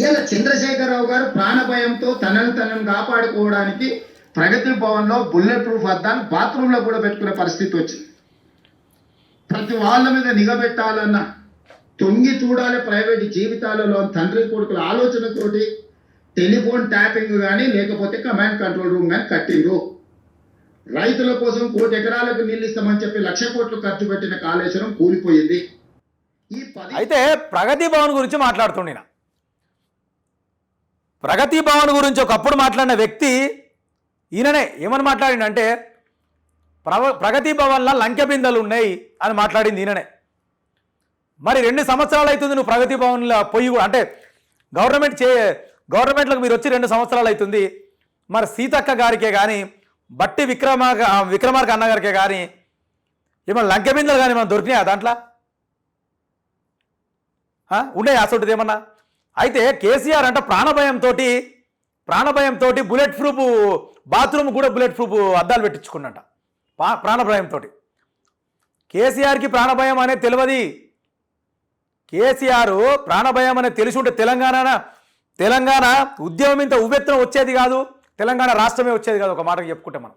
ఇలా చంద్రశేఖరరావు గారు ప్రాణభయంతో తనను కాపాడుకోవడానికి ప్రగతి భవన్లో బుల్లెట్ ప్రూఫ్ అద్దాలు బాత్రూంలో కూడా పెట్టుకునే పరిస్థితి వచ్చింది. ప్రతి వాళ్ళ మీద నిఘబెట్టాలన్న తొంగి చూడాలి ప్రైవేట్ జీవితాలలో తండ్రి కొడుకుల ఆలోచనతోటి టెలిఫోన్ ట్యాపింగ్ కానీ లేకపోతే కమాండ్ కంట్రోల్ రూమ్ కానీ కట్టిండ్రు. రైతుల కోసం 1 కోటి ఎకరాలకు నీళ్ళు ఇస్తామని చెప్పి 1,00,000 కోట్లు ఖర్చు పెట్టిన కాళేశ్వరం కూలిపోయింది. అయితే ప్రగతి భవన్ గురించి మాట్లాడుతుండిన ప్రగతి భవన్ గురించి ఒకప్పుడు మాట్లాడిన వ్యక్తి ఈయననే ఏమని మాట్లాడిందంటే ప్రగతి భవన్లో లంకె బిందెలు ఉన్నాయి అని మాట్లాడింది ఈయననే. మరి 2 సంవత్సరాలు అవుతుంది నువ్వు ప్రగతి భవన్లో పోయి, అంటే గవర్నమెంట్లకు మీరు వచ్చి 2 సంవత్సరాలు అవుతుంది. మరి సీతక్క గారికే కానీ బట్టి విక్రమార్క అన్న గారికే కానీ ఏమన్నా లంకె బిందెలు కానీ ఏమన్నా దొరికినాయా దాంట్లో? ఉన్నాయి అసలుది ఏమన్నా? అయితే కేసీఆర్ అంటే ప్రాణభయంతో బుల్లెట్ ప్రూఫ్ బాత్రూమ్ కూడా బుల్లెట్ ప్రూఫ్ అద్దాలు పెట్టించుకున్నట ప్రాణభయంతో. కేసీఆర్కి ప్రాణభయం అనేది తెలియదు. కేసీఆర్ ప్రాణభయం అనేది తెలిసి ఉంటే తెలంగాణ ఉద్యమం ఇంత ఉవ్వెత్తున వచ్చేది కాదు, తెలంగాణ రాష్ట్రమే వచ్చేది కాదు. ఒక మాటకు చెప్పుకుంటే మనం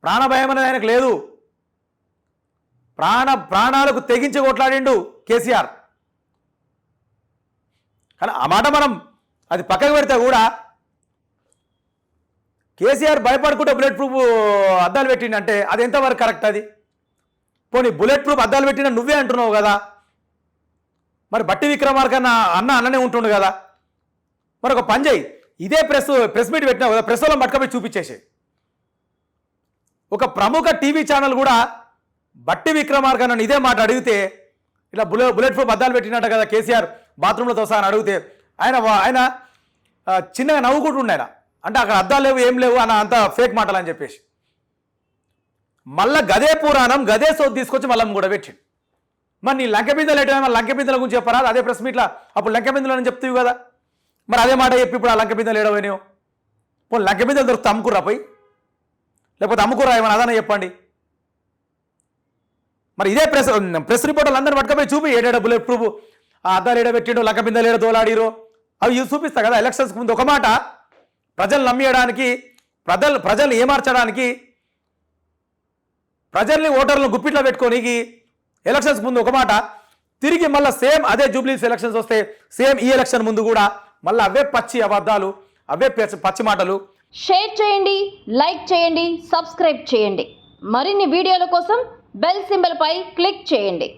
ప్రాణభయం అనేది ఆయనకు లేదు. ప్రాణాలకు తెగించి కొట్లాడిండు కేసీఆర్. కానీ ఆ మాట మనం అది పక్కకు పెడితే కూడా కేసీఆర్ భయపడుకుంటే బుల్లెట్ ప్రూఫ్ అద్దాలు పెట్టిండంటే అది ఎంతవరకు కరెక్ట్? అది పోనీ బుల్లెట్ ప్రూఫ్ అద్దాలు పెట్టిన నువ్వే అంటున్నావు కదా, మరి బట్టి విక్రమార్క అన్ననే ఉంటుండు కదా. మరి ఒక పని చేయి, ఇదే ప్రెస్ మీట్ పెట్టినావు కదా, ప్రెస్ వాళ్ళని పట్టుకపోయి చూపించేసి. ఒక ప్రముఖ టీవీ ఛానల్ కూడా బట్టి విక్రమార్క నన్ను ఇదే మాట అడిగితే, ఇలా బుల్లెట్ ప్రూఫ్ అద్దాలు పెట్టినట్ట కదా కేసీఆర్ బాత్రూంలో తోసా అని అడిగితే ఆయన చిన్నగా నవ్వుకుంటుండే. ఆయన అంటే అక్కడ అద్దాలు లేవు ఏం లేవు అన్న అంత ఫేక్ మాటలు అని చెప్పేసి మళ్ళా గదే పురాణం గదే సోది తీసుకొచ్చి మళ్ళీ కూడా పెట్టిండు. మరి నీ లంకె బిందెలు ఎట్లా లంకె బిందెల గురించి చెప్పరా? అదే ప్రెస్ మీట్లో అప్పుడు లంకె బిందెలు అని చెప్తావు కదా, మరి అదే మాట చెప్పి ఇప్పుడు ఆ లంకె బిందెలు ఏడవైనావు. పోనీ లంకె బిందెలు దొరికితే అమ్ముకురా పోయి, లేకపోతే అమ్ముకురా ఏమన్నా అదనే చెప్పండి. మరి ఇదే ప్రెస్ రిపోర్టర్లు అందరిని పట్టుకపోయి చూపి ఏడేడ బుల్లెట్ ప్రూఫ్ ఆ అద్దాలు ఏడబెట్టిండు, లంక బిందెలు ఏడ తోలాడిరో అవి చూపిస్తా కదా. ఎలక్షన్స్కి ముందు ఒక మాట ప్రజలు నమ్మియడానికి, ప్రజలు ఏమార్చడానికి, ప్రజల్ని ఓటర్లను గుప్పిట్లో పెట్టుకోనికి ఎలక్షన్స్ ముందు ఒక మాట, తిరిగి మళ్ళీ సేమ్ అదే జూబ్లీస్ ఎలక్షన్స్ వస్తే సేమ్ ఈ ఎలక్షన్ ముందు కూడా మళ్ళీ అవే పచ్చి అబద్ధాలు, అవే పచ్చి మాటలు. షేర్ చేయండి, లైక్ చేయండి, సబ్స్క్రైబ్ చేయండి. మరిన్ని వీడియోల కోసం బెల్ సింబల్ పై క్లిక్ చేయండి.